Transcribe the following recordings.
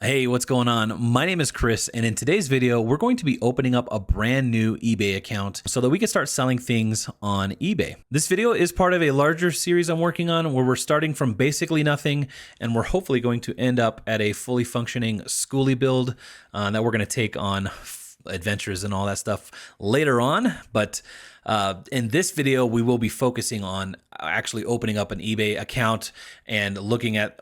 Hey, what's going on? My name is Chris, and in today's video, we're going to be opening up a brand new eBay account so that we can start selling things on eBay. This video is part of a larger series I'm working on where we're starting from basically nothing, and we're hopefully going to end up at a fully functioning Schooly build that we're going to take on adventures and all that stuff later on. But in this video, we will be focusing on actually opening up an eBay account and looking at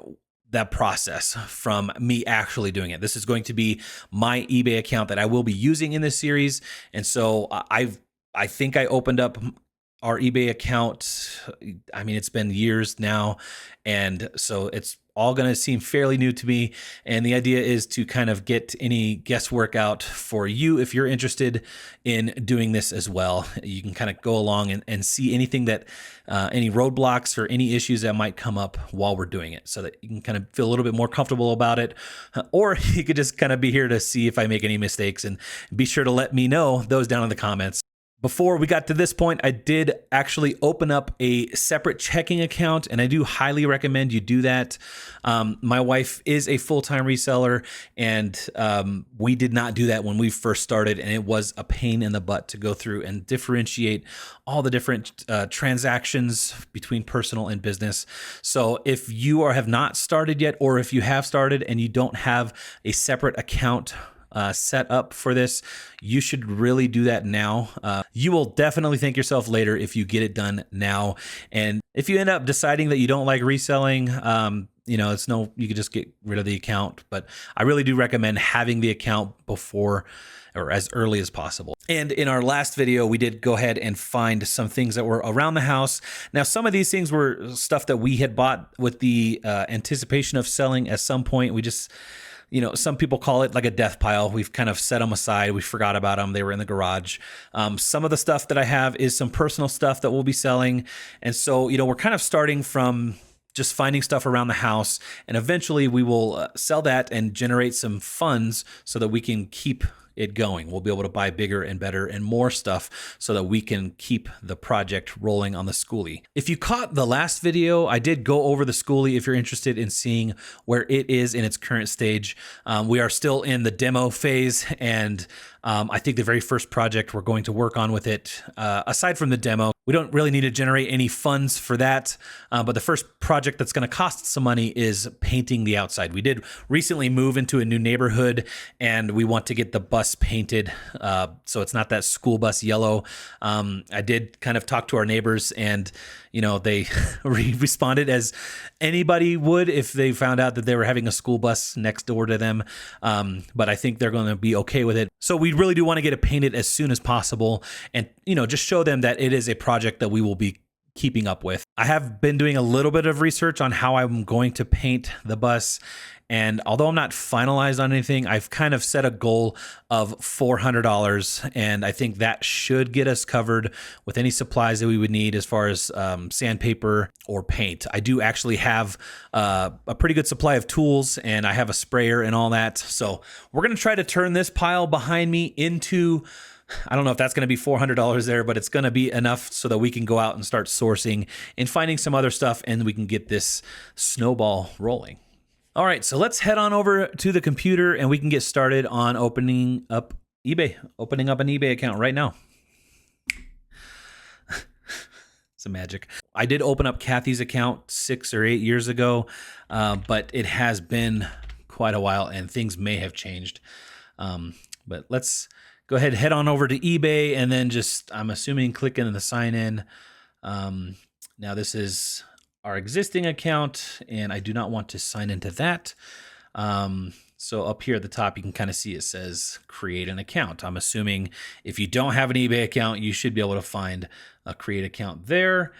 that process from me actually doing it. This is going to be my eBay account that I will be using in this series. And so I think I opened up our eBay account. I mean, it's been years now. And so it's all going to seem fairly new to me. And the idea is to kind of get any guesswork out for you if you're interested in doing this as well. You can kind of go along and see anything that, any roadblocks or any issues that might come up while we're doing it so that you can kind of feel a little bit more comfortable about it. Or you could just kind of be here to see if I make any mistakes, and be sure to let me know those down in the comments. Before we got to this point, I did actually open up a separate checking account, and I do highly recommend you do that. My wife is a full-time reseller, and we did not do that when we first started, and it was a pain in the butt to go through and differentiate all the different transactions between personal and business. So if you have not started yet, or if you have started and you don't have a separate account set up for this, you should really do that now. You will definitely thank yourself later if you get it done now. And if you end up deciding that you don't like reselling, you could just get rid of the account. But I really do recommend having the account before or as early as possible. And in our last video, we did go ahead and find some things that were around the house. Now, some of these things were stuff that we had bought with the anticipation of selling at some point. We just, some people call it like a death pile. We've kind of set them aside. We forgot about them. They were in the garage. Some of the stuff that I have is some personal stuff that we'll be selling. And so, we're kind of starting from just finding stuff around the house, and eventually we will sell that and generate some funds so that we can keep it going. We'll be able to buy bigger and better and more stuff so that we can keep the project rolling on the Schooly. If you caught the last video, I did go over the Schooly if you're interested in seeing where it is in its current stage. We are still in the demo phase, and I think the very first project we're going to work on with it, aside from the demo, we don't really need to generate any funds for that. But the first project that's going to cost some money is painting the outside. We did recently move into a new neighborhood, and we want to get the bus painted so it's not that school bus yellow. I did kind of talk to our neighbors, and they responded as anybody would if they found out that they were having a school bus next door to them. But I think they're going to be okay with it. So we really do want to get it painted as soon as possible, and just show them that it is a project that we will be keeping up with. I have been doing a little bit of research on how I'm going to paint the bus, and although I'm not finalized on anything, I've kind of set a goal of $400, and I think that should get us covered with any supplies that we would need as far as sandpaper or paint. I do actually have a pretty good supply of tools, and I have a sprayer and all that. So we're going to try to turn this pile behind me into, I don't know if that's going to be $400 there, but it's going to be enough so that we can go out and start sourcing and finding some other stuff, and we can get this snowball rolling. All right, so let's head on over to the computer, and we can get started on opening up an eBay account right now. Some magic. I did open up Kathy's account 6 or 8 years ago, but it has been quite a while, and things may have changed. But let's go ahead, head on over to eBay, and then just, I'm assuming, click in the sign in. Now this is our existing account, and I do not want to sign into that. So up here at the top, you can kind of see it says create an account. I'm assuming if you don't have an eBay account, you should be able to find a create account there.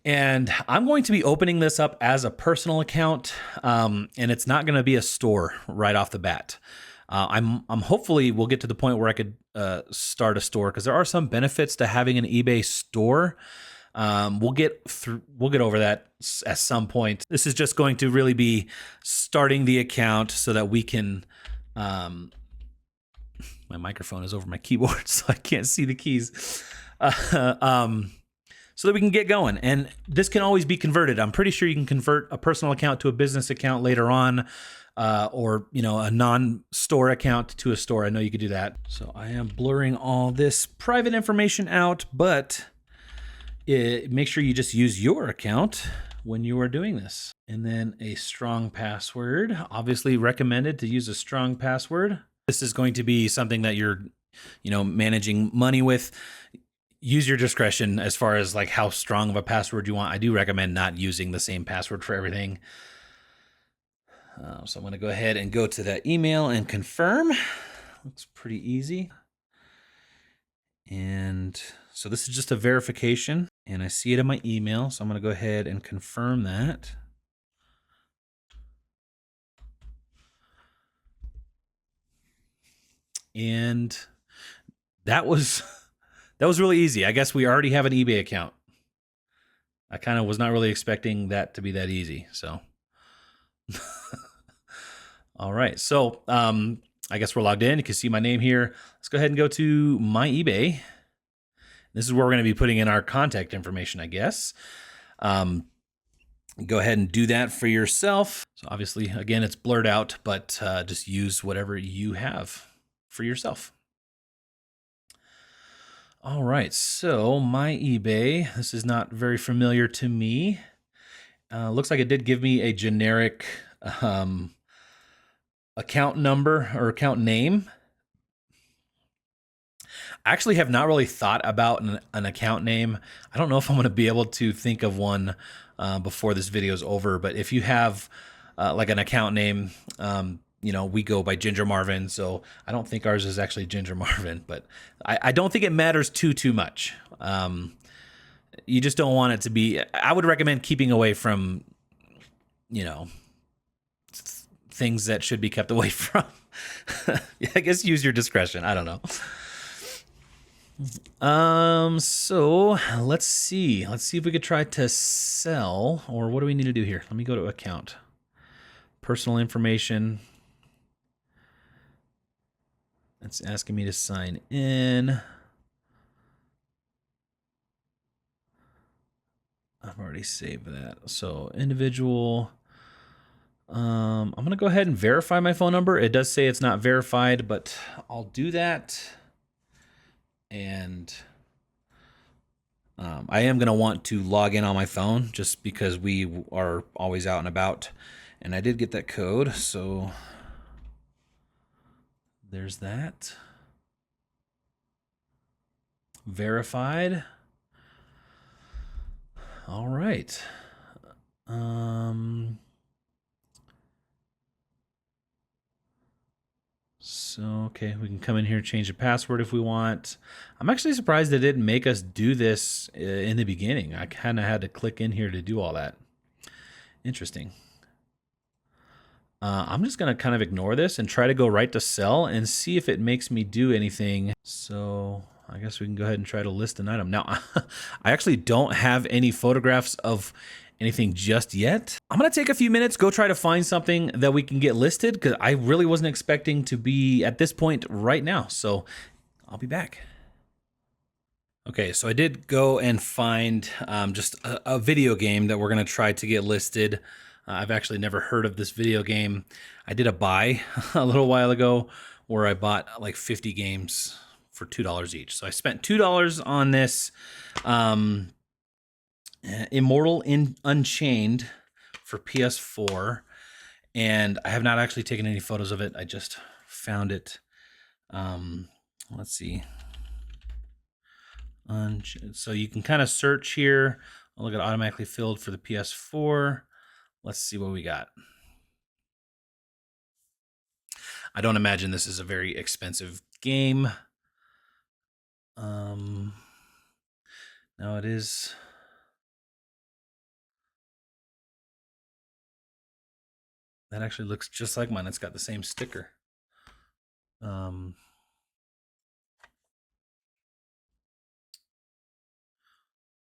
And I'm going to be opening this up as a personal account, and it's not going to be a store right off the bat. I'm hopefully we'll get to the point where I could start a store, because there are some benefits to having an eBay store. We'll get over that at some point. This is just going to really be starting the account so that we can, my microphone is over my keyboard, so I can't see the keys. So that we can get going. And this can always be converted. I'm pretty sure you can convert a personal account to a business account later on. or, you know, a non-store account to a store. I know you could do that. So I am blurring all this private information out, but make sure you just use your account when you are doing this. And then a strong password, obviously recommended to use a strong password. This is going to be something that you're, you know, managing money with. Use your discretion as far as like how strong of a password you want. I do recommend not using the same password for everything. So I'm going to go ahead and go to that email and confirm. Looks pretty easy. And so this is just a verification, and I see it in my email. So I'm going to go ahead and confirm that. And that was really easy. I guess we already have an eBay account. I kind of was not really expecting that to be that easy. So, all right. So, I guess we're logged in. You can see my name here. Let's go ahead and go to my eBay. This is where we're going to be putting in our contact information, I guess. Go ahead and do that for yourself. So obviously, again, it's blurred out, but just use whatever you have for yourself. All right, so my eBay, this is not very familiar to me. Looks like it did give me a generic account number or account name. I actually have not really thought about an account name. I don't know if I'm going to be able to think of one before this video is over, but if you have like an account name, you know, we go by Ginger Marvin, so I don't think ours is actually Ginger Marvin, but I don't think it matters too much. You just don't want it to be. I would recommend keeping away from, you know, things that should be kept away from. I guess use your discretion. I don't know. So let's see if we could try to sell, or what do we need to do here? Let me go to account, personal information. It's asking me to sign in. I've already saved that. So individual, I'm going to go ahead and verify my phone number. It does say it's not verified, but I'll do that. And I am going to want to log in on my phone just because we are always out and about. And I did get that code, so there's that. Verified. All right. So, okay, we can come in here and change the password if we want. I'm actually surprised it didn't make us do this in the beginning. I kind of had to click in here to do all that. Interesting. I'm just going to kind of ignore this and try to go right to sell and see if it makes me do anything. So I guess we can go ahead and try to list an item. Now, I actually don't have any photographs of anything just yet. I'm going to take a few minutes, go try to find something that we can get listed because I really wasn't expecting to be at this point right now. So I'll be back. Okay, so I did go and find just a video game that we're going to try to get listed. I've actually never heard of this video game. I did a buy a little while ago where I bought like 50 games for $2 each. So I spent $2 on this Immortal Unchained for PS4, and I have not actually taken any photos of it. I just found it. Let's see. So you can kind of search here. I'll look at automatically filled for the PS4. Let's see what we got. I don't imagine this is a very expensive game. No, it is. That actually looks just like mine. It's got the same sticker.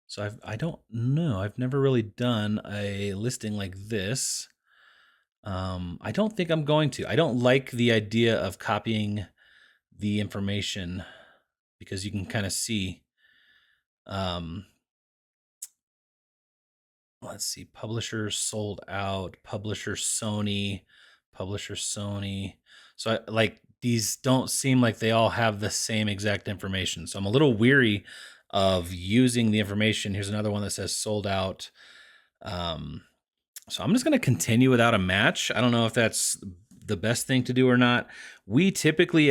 So I don't know. I've never really done a listing like this. I don't think I'm going to. I don't like the idea of copying the information because you can kind of see. Let's see. Publisher sold out. Publisher Sony. Publisher Sony. So like these don't seem like they all have the same exact information. So I'm a little weary of using the information. Here's another one that says sold out. So I'm just going to continue without a match. I don't know if that's the best thing to do or not. We typically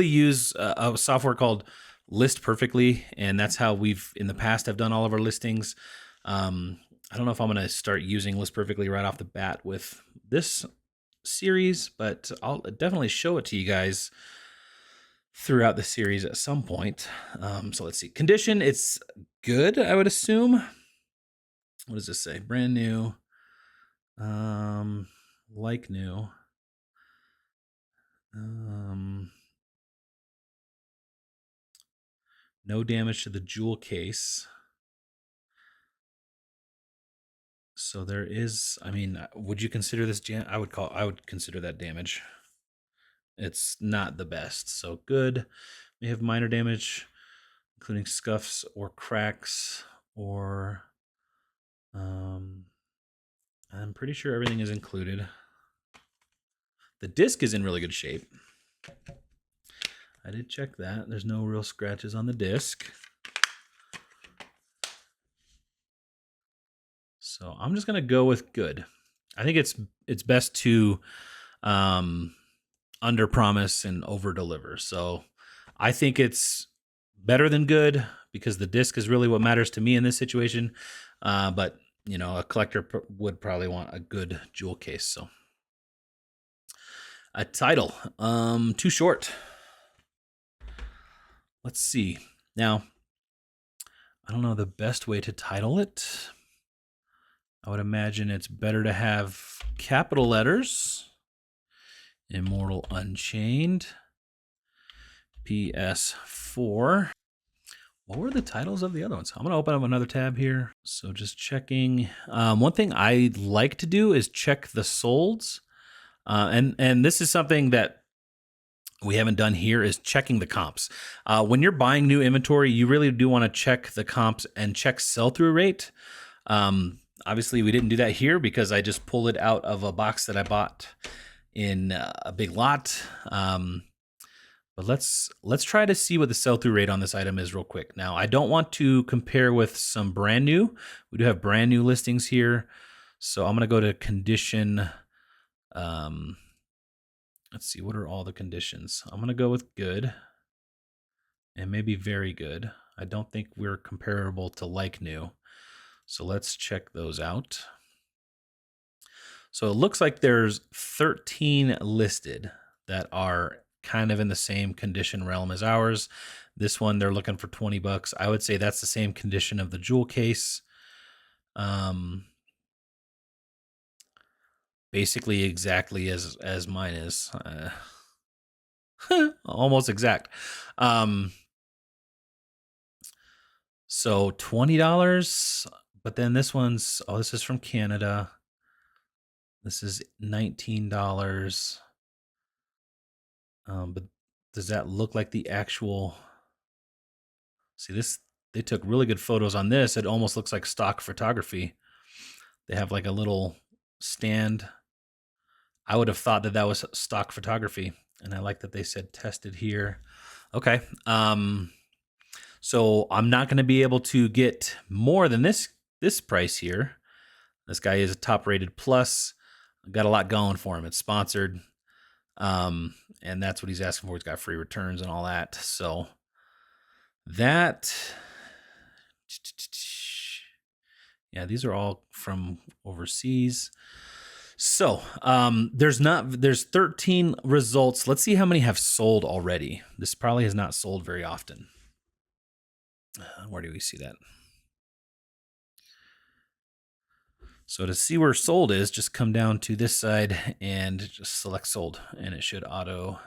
use a software called List Perfectly, and that's how we've in the past have done all of our listings. I don't know if I'm going to start using List Perfectly right off the bat with this series, but I'll definitely show it to you guys throughout the series at some point. So let's see. Condition, it's good, I would assume. What does this say? Brand new. Like new. No damage to the jewel case. So there is, I mean, would you consider this I would consider that damage. It's not the best. So good. May have minor damage, including scuffs or cracks, or I'm pretty sure everything is included. The disc is in really good shape. I did check that. There's no real scratches on the disc. So I'm just going to go with good. I think it's best to under promise and over deliver. So I think it's better than good because the disc is really what matters to me in this situation. But you know, a collector would probably want a good jewel case. So a title, too short. Let's see. Now, I don't know the best way to title it. I would imagine it's better to have capital letters. Immortal Unchained. PS4. What were the titles of the other ones? I'm going to open up another tab here. So just checking. One thing I like to do is check the solds. And this is something that we haven't done here is checking the comps. When you're buying new inventory, you really do want to check the comps and check sell-through rate. Obviously, we didn't do that here because I just pulled it out of a box that I bought in a big lot. But let's try to see what the sell-through rate on this item is real quick. Now, I don't want to compare with some brand new. We do have brand new listings here. So I'm going to go to condition. Let's see, what are all the conditions? I'm going to go with good and maybe very good. I don't think we're comparable to like new. So let's check those out. So it looks like there's 13 listed that are kind of in the same condition realm as ours. This one, they're looking for 20 bucks. I would say that's the same condition of the jewel case. Basically exactly as mine is. Almost exact. So $20, but then this one's, oh, this is from Canada. This is $19. But does that look like the actual? See this, they took really good photos on this. It almost looks like stock photography. They have like a little stand. I would have thought that that was stock photography. And I like that they said tested here. Okay. So I'm not going to be able to get more than this price here. This guy is a top rated plus. Got a lot going for him. It's sponsored. And that's what he's asking for. He's got free returns and all that. So that, yeah, these are all from overseas. So there's 13 results. Let's see how many have sold already. This probably has not sold very often. Where do we see that? So to see where sold is, just come down to this side and just select sold, and it should auto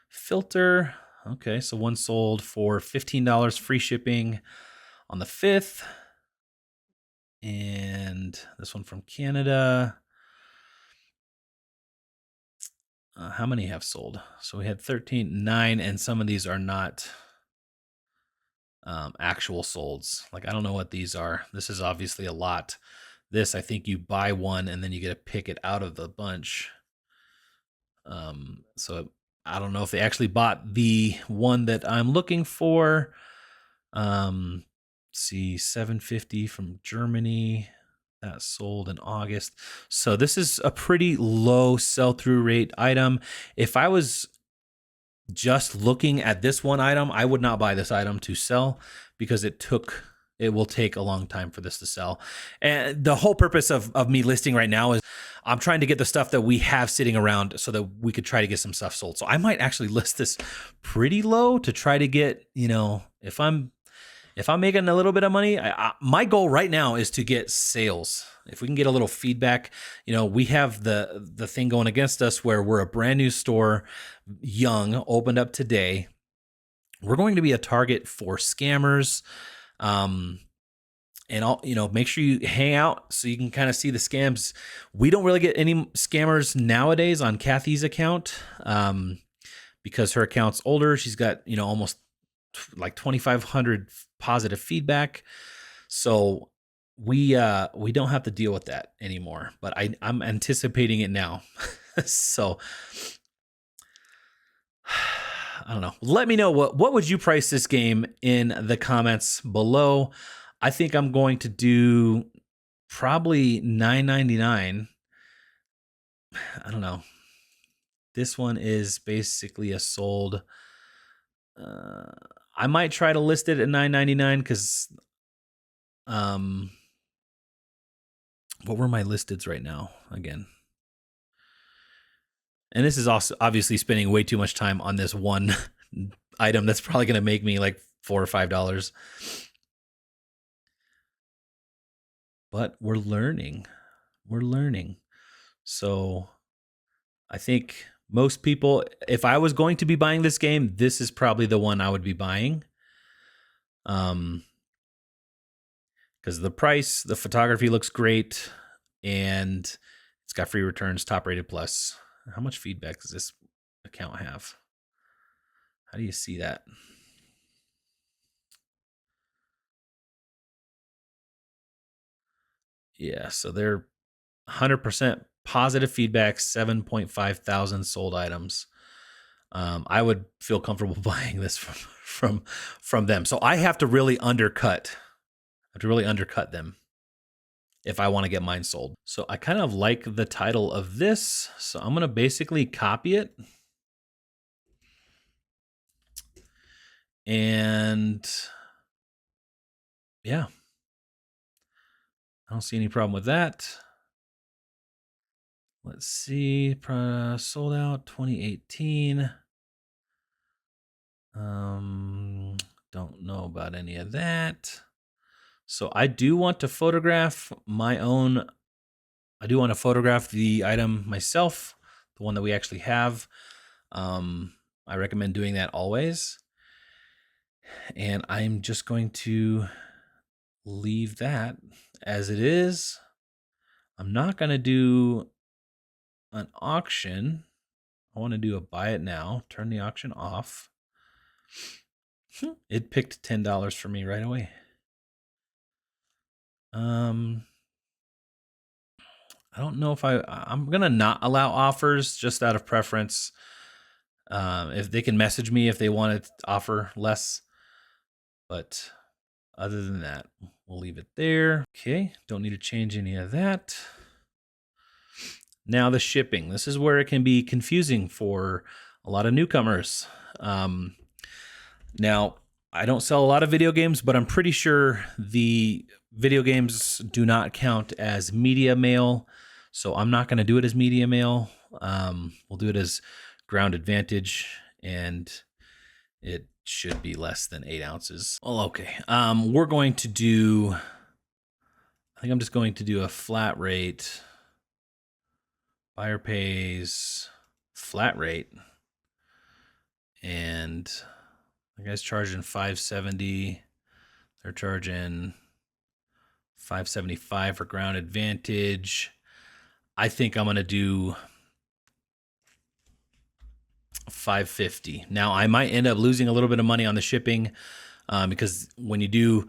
filter. Okay, so one sold for $15 free shipping on the 5th. And this one from Canada. How many have sold? So we had 13, 9, and some of these are not actual solds. Like, I don't know what these are. This is obviously a lot This, I think you buy one and then you get to pick it out of the bunch. So I don't know if they actually bought the one that I'm looking for. See, $750 from Germany. That sold in August. So this is a pretty low sell-through rate item. If I was just looking at this one item, I would not buy this item to sell because it will take a long time for this to sell. And the whole purpose of me listing right now is I'm trying to get the stuff that we have sitting around so that we could try to get some stuff sold. So I might actually list this pretty low to try to get, if I'm making a little bit of money, my goal right now is to get sales. If we can get a little feedback, we have the thing going against us where we're a brand new store, young, opened up today. We're going to be a target for scammers. And I'll, make sure you hang out so you can kind of see the scams. We don't really get any scammers nowadays on Kathy's account, because her account's older. She's got, almost like 2,500 positive feedback. So we don't have to deal with that anymore, but I'm anticipating it now. So I don't know. Let me know what would you price this game in the comments below. I think I'm going to do probably $9.99. I don't know. This one is basically a sold. I might try to list it at $9.99 because what were my listeds right now again? And this is also obviously spending way too much time on this one item that's probably going to make me like $4 or $5. But we're learning. So I think most people, if I was going to be buying this game, this is probably the one I would be buying. Because the price, the photography looks great, and it's got free returns, top rated plus. How much feedback does this account have? How do you see that? Yeah, so they're 100% positive feedback, 7.5 thousand sold items. I would feel comfortable buying this from them. So I have to really undercut. Them if I want to get mine sold. So I kind of like the title of this. So I'm going to basically copy it. And yeah, I don't see any problem with that. Let's see, sold out 2018. Don't know about any of that. So I do want to photograph my own. I do want to photograph the item myself, the one that we actually have. I recommend doing that always. And I'm just going to leave that as it is. I'm not going to do an auction. I want to do a buy it now. Turn the auction off. It picked $10 for me right away. I don't know if I'm going to not allow offers just out of preference. If they can message me if they want to offer less. But other than that, we'll leave it there. Okay, don't need to change any of that. Now the shipping. This is where it can be confusing for a lot of newcomers. Now, I don't sell a lot of video games, but I'm pretty sure the video games do not count as media mail. So I'm not going to do it as media mail. We'll do it as ground advantage, and it should be less than 8 ounces. Well, okay. We're going to do, I think I'm just going to do a flat rate. Buyer pays flat rate. And the guy's charging $570. They're charging $575 for ground advantage. I think I'm going to do $550. Now I might end up losing a little bit of money on the shipping, because when you do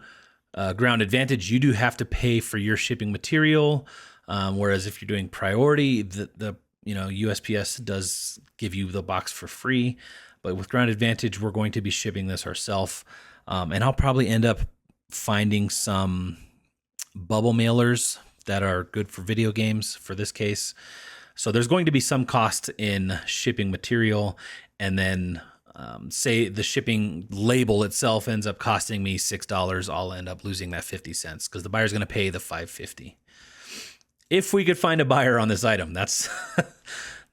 Ground Advantage, you do have to pay for your shipping material. Whereas if you're doing priority, the USPS does give you the box for free. But with Ground Advantage, we're going to be shipping this ourselves. And I'll probably end up finding some bubble mailers that are good for video games for this case. So there's going to be some cost in shipping material, and then say the shipping label itself ends up costing me $6, I'll end up losing that 50 cents because the buyer's going to pay the $5.50. If we could find a buyer on this item, that's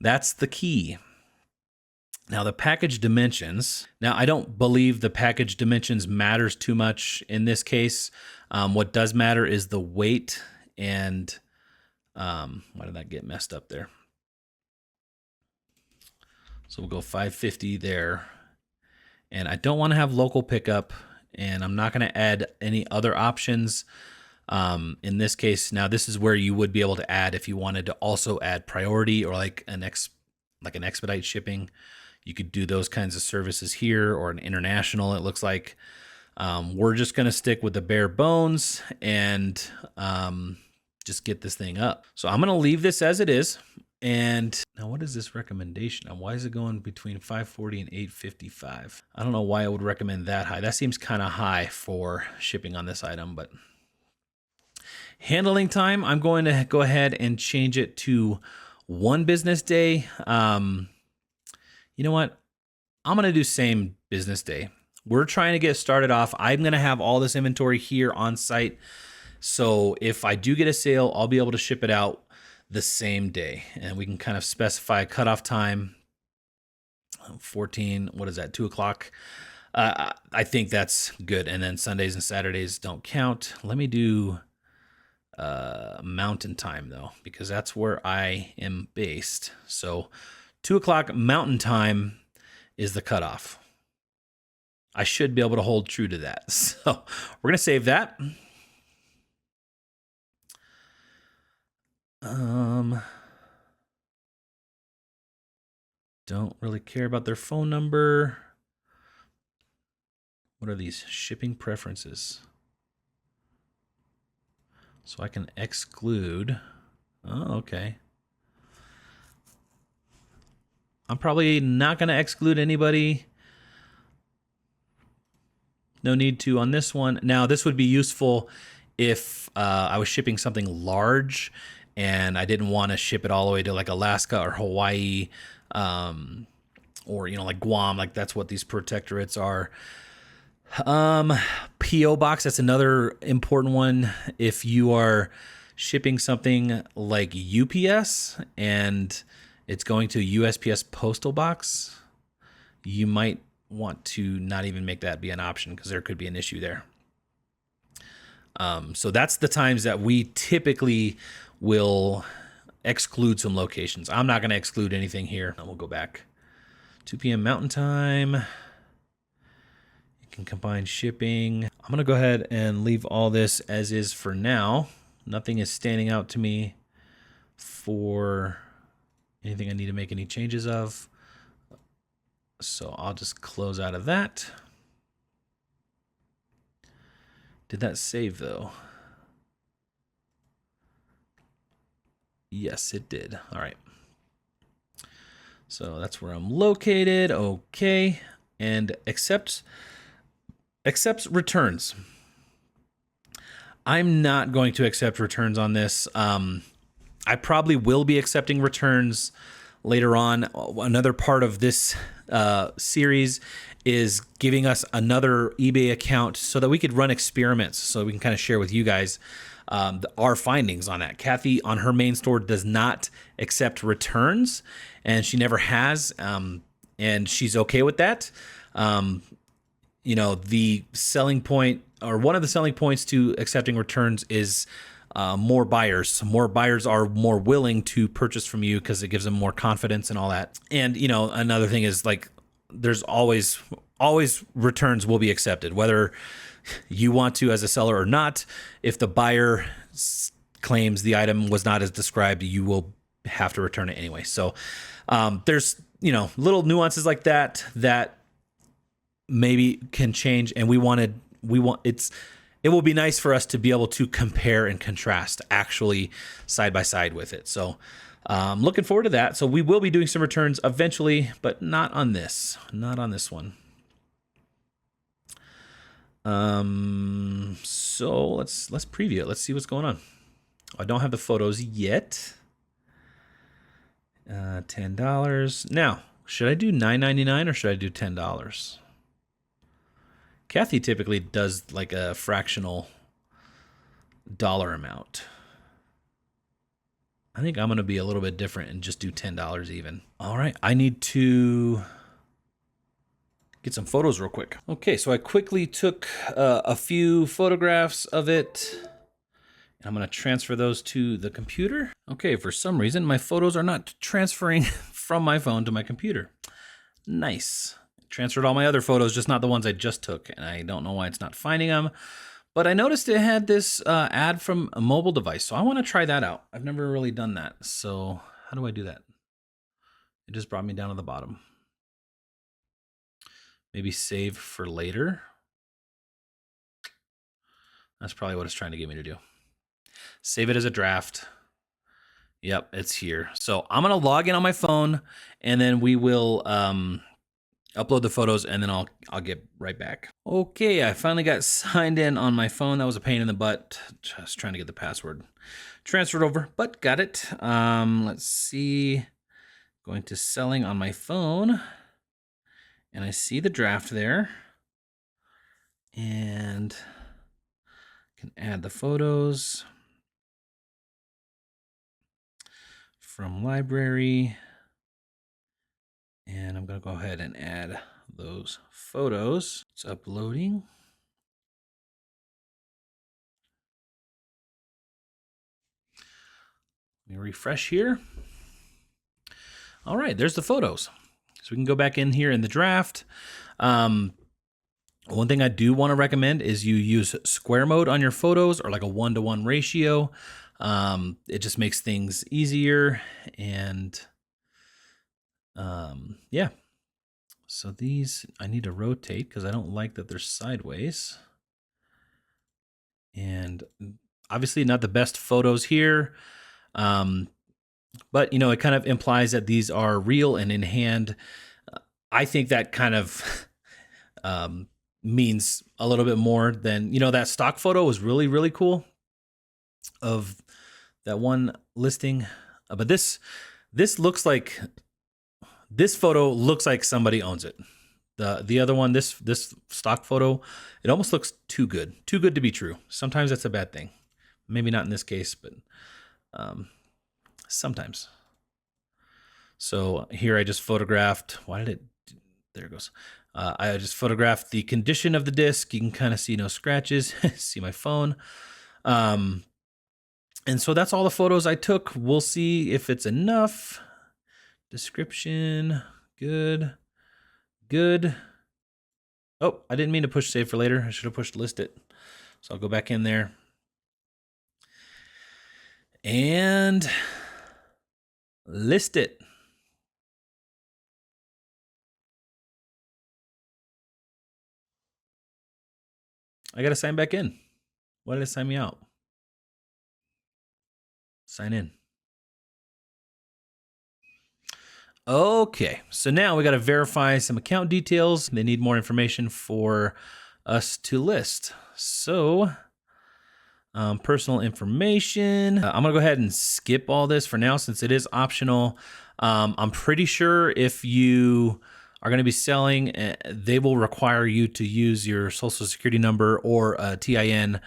that's the key. Now the package dimensions. Now I don't believe the package dimensions matters too much in this case. What does matter is the weight and why did that get messed up there? So we'll go 550 there. And I don't want to have local pickup, and I'm not going to add any other options. In this case, now this is where you would be able to add if you wanted to also add priority or like an expedite shipping. You could do those kinds of services here, or an international, it looks like. We're just going to stick with the bare bones and just get this thing up. So I'm going to leave this as it is. And now what is this recommendation? Why is it going between 540 and 855? I don't know why I would recommend that high. That seems kind of high for shipping on this item, but handling time, I'm going to go ahead and change it to 1 business day. You know what? I'm going to do same business day. We're trying to get started off. I'm going to have all this inventory here on site. So if I do get a sale, I'll be able to ship it out the same day. And we can kind of specify cutoff time, 14, what is that, 2 o'clock? I think that's good. And then Sundays and Saturdays don't count. Let me do Mountain Time though, because that's where I am based. So 2 o'clock Mountain Time is the cutoff. I should be able to hold true to that. So we're going to save that. Don't really care about their phone number. What are these? Shipping preferences. So I can exclude. Oh, okay. I'm probably not going to exclude anybody. No need to on this one. Now, this would be useful if I was shipping something large and I didn't want to ship it all the way to like Alaska or Hawaii, or, like Guam, like that's what these protectorates are. PO box, that's another important one. If you are shipping something like UPS and it's going to a USPS postal box, you might want to not even make that be an option because there could be an issue there. So that's the times that we typically will exclude some locations. I'm not going to exclude anything here. We'll go back. 2 p.m. Mountain Time. You can combine shipping. I'm going to go ahead and leave all this as is for now. Nothing is standing out to me for anything I need to make any changes of. So I'll just close out of that. Did that save though? Yes, it did. All right. So that's where I'm located. Okay. And accepts returns. I'm not going to accept returns on this. I probably will be accepting returns later on. Another part of this series is giving us another eBay account so that we could run experiments, so we can kind of share with you guys our findings on that. Kathy on her main store does not accept returns, and she never has, and she's okay with that. The selling point, or one of the selling points to accepting returns, is more buyers. More buyers are more willing to purchase from you because it gives them more confidence and all that. And another thing is, like, there's always returns will be accepted, whether you want to as a seller or not. If the buyer claims the item was not as described, you will have to return it anyway. So there's little nuances like that maybe can change, and it's it will be nice for us to be able to compare and contrast actually side by side with it. So looking forward to that. So we will be doing some returns eventually, but not on this one. So let's preview it. Let's see what's going on. I don't have the photos yet. $10. Now, should I do $9.99 or should I do $10? Kathy typically does like a fractional dollar amount. I think I'm going to be a little bit different and just do $10 even. All right, I need to get some photos real quick. Okay, so I quickly took a few photographs of it. I'm going to transfer those to the computer. Okay, for some reason, my photos are not transferring from my phone to my computer. Nice. Transferred all my other photos, just not the ones I just took, and I don't know why it's not finding them. But I noticed it had this ad from a mobile device, so I want to try that out. I've never really done that, so how do I do that? It just brought me down to the bottom. Maybe save for later. That's probably what it's trying to get me to do. Save it as a draft. Yep, it's here. So I'm going to log in on my phone, and then we will upload the photos, and then I'll get right back. Okay, I finally got signed in on my phone. That was a pain in the butt. Just trying to get the password transferred over, but got it. Let's see. Going to selling on my phone, and I see the draft there. And can add the photos from library, and I'm going to go ahead and add those photos. It's uploading. Let me refresh here. All right, there's the photos. So we can go back in here in the draft. One thing I do want to recommend is you use square mode on your photos, or like a 1-to-1 ratio. It just makes things easier, and yeah. So these I need to rotate because I don't like that they're sideways. And obviously not the best photos here. But you know, it kind of implies that these are real and in hand. I think that kind of means a little bit more than, you know, that stock photo was really, really cool of that one listing. But this looks like, this photo looks like somebody owns it. The other one, this stock photo, it almost looks too good to be true. Sometimes that's a bad thing. Maybe not in this case, but sometimes. So here I just photographed, why did it, there it goes. I just photographed the condition of the disc. You can kind of see no scratches, see my phone. And so that's all the photos I took. We'll see if it's enough. Description, good. Oh, I didn't mean to push save for later. I should have pushed list it. So I'll go back in there. And list it. I got to sign back in. Why did it sign me out? Sign in. Okay, so now we got to verify some account details. They need more information for us to list. So personal information. I'm gonna go ahead and skip all this for now since it is optional. I'm pretty sure if you are going to be selling, they will require you to use your social security number or a TIN.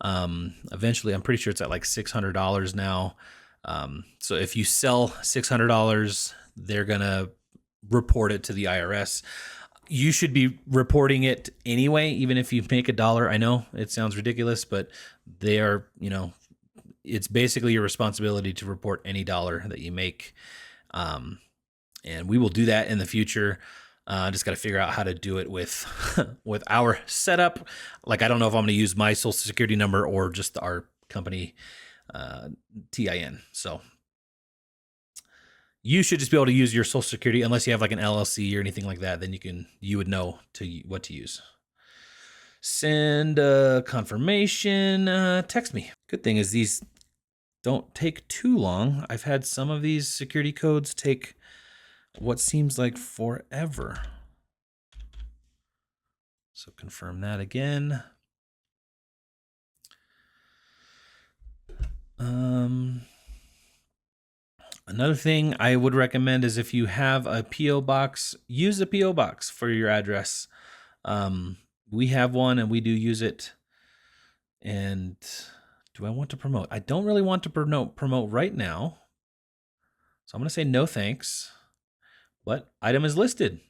Eventually, I'm pretty sure it's at like $600 now. So if you sell $600, they're going to report it to the IRS. You should be reporting it anyway, even if you make $1. I know it sounds ridiculous, but they are, you know, it's basically your responsibility to report any dollar that you make. And we will do that in the future. Just got to figure out how to do it with with our setup. Like, I don't know if I'm going to use my social security number or just our company TIN. So you should just be able to use your social security unless you have like an LLC or anything like that. Then you would know what to use. Send a confirmation, text me. Good thing is these don't take too long. I've had some of these security codes take what seems like forever. So confirm that again. Another thing I would recommend is if you have a P.O. box, use a P.O. box for your address. We have one and we do use it. And do I want to promote? I don't really want to promote right now. So I'm going to say no thanks. But item is listed.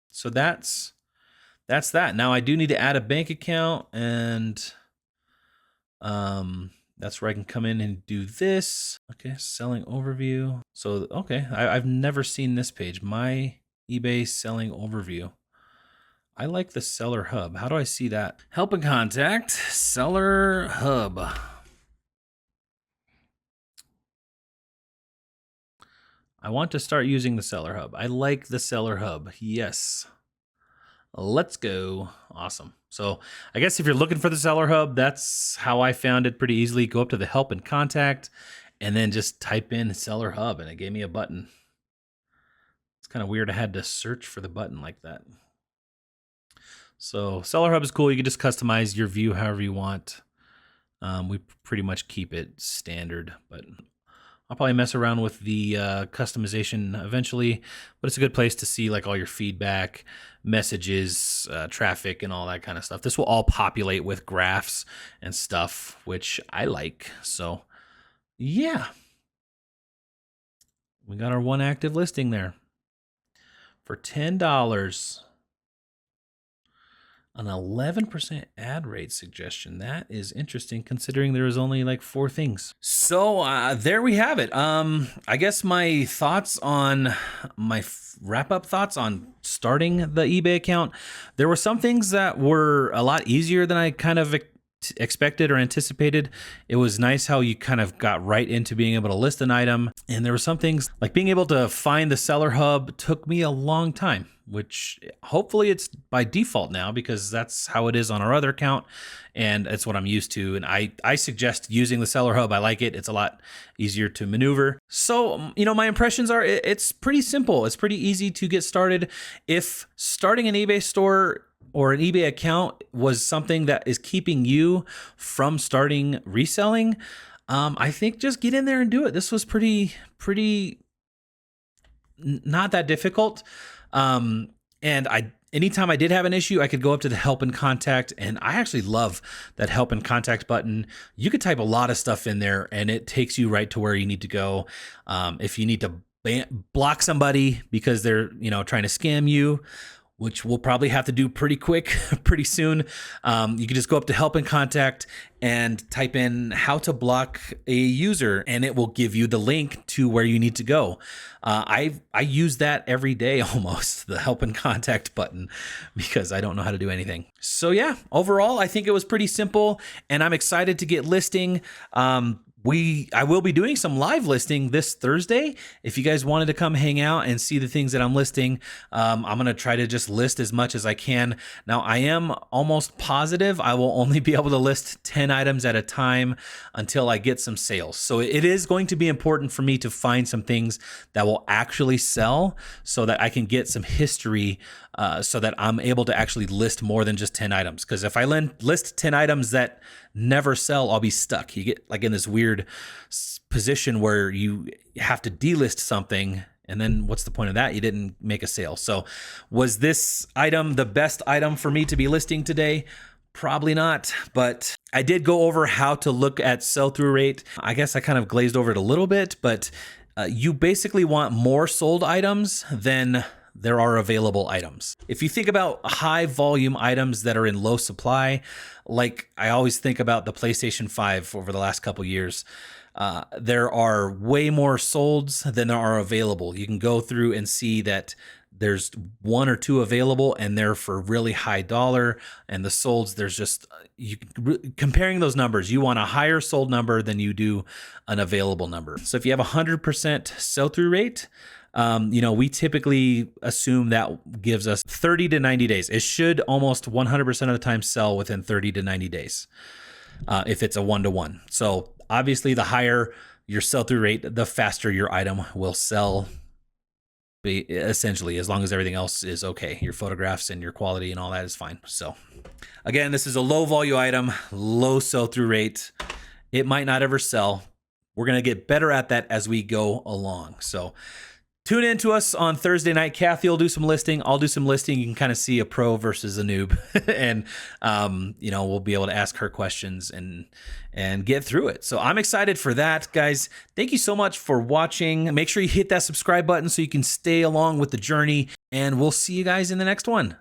So that's that. Now I do need to add a bank account, and that's where I can come in and do this. Okay, selling overview. So, okay, I've never seen this page. My eBay selling overview. I like the seller hub. How do I see that? Help and contact, seller hub. I want to start using the seller hub. I like the seller hub. Yes. Let's go. Awesome. So I guess if you're looking for the seller hub, that's how I found it pretty easily. Go up to the help and contact and then just type in seller hub and it gave me a button. It's kind of weird. I had to search for the button like that. So seller hub is cool. You can just customize your view however you want. We pretty much keep it standard, but I'll probably mess around with the customization eventually, but it's a good place to see like all your feedback, messages, traffic, and all that kind of stuff. This will all populate with graphs and stuff, which I like. So yeah, we got our one active listing there for $10. An 11% ad rate suggestion. That is interesting considering there is only like 4 things. So there we have it. I guess my thoughts on wrap-up thoughts on starting the eBay account. There were some things that were a lot easier than I kind of expected or anticipated. It was nice how you kind of got right into being able to list an item. And there were some things like being able to find the seller hub took me a long time, which hopefully it's by default now because that's how it is on our other account and it's what I'm used to. And I suggest using the seller hub. I like it. It's a lot easier to maneuver. So, my impressions are it's pretty simple. It's pretty easy to get started. If starting an eBay store or an eBay account was something that is keeping you from starting reselling, I think just get in there and do it. This was pretty not that difficult. And anytime I did have an issue, I could go up to the help and contact, and I actually love that help and contact button. You could type a lot of stuff in there and it takes you right to where you need to go. If you need to block somebody because they're, trying to scam you, which we'll probably have to do pretty quick, pretty soon. You can just go up to help and contact and type in how to block a user, and it will give you the link to where you need to go. I use that every day almost, the help and contact button, because I don't know how to do anything. So yeah, overall, I think it was pretty simple, and I'm excited to get listing. I will be doing some live listing this Thursday. If you guys wanted to come hang out and see the things that I'm listing, I'm going to try to just list as much as I can. Now, I am almost positive I will only be able to list 10 items at a time until I get some sales. So it is going to be important for me to find some things that will actually sell so that I can get some history so that I'm able to actually list more than just 10 items. Because if I list 10 items that never sell, I'll be stuck. You get like in this weird position where you have to delist something, and then what's the point of that? You didn't make a sale. So was this item the best item for me to be listing today? Probably not, but I did go over how to look at sell-through rate. I guess I kind of glazed over it a little bit, but you basically want more sold items than there are available items. If you think about high volume items that are in low supply, like I always think about the PlayStation 5 over the last couple years, there are way more solds than there are available. You can go through and see that there's 1 or 2 available and they're for really high dollar, and the solds, there's just, comparing those numbers, you want a higher sold number than you do an available number. So if you have 100% sell-through rate, we typically assume that gives us 30 to 90 days. It should almost 100% of the time sell within 30 to 90 days if it's a one-to-one. So obviously the higher your sell-through rate, the faster your item will sell, essentially, as long as everything else is okay. Your photographs and your quality and all that is fine. So again, this is a low volume item, low sell-through rate. It might not ever sell. We're going to get better at that as we go along. So tune in to us on Thursday night. Kathy will do some listing. I'll do some listing. You can kind of see a pro versus a noob. And, we'll be able to ask her questions and get through it. So I'm excited for that, guys. Thank you so much for watching. Make sure you hit that subscribe button so you can stay along with the journey. And we'll see you guys in the next one.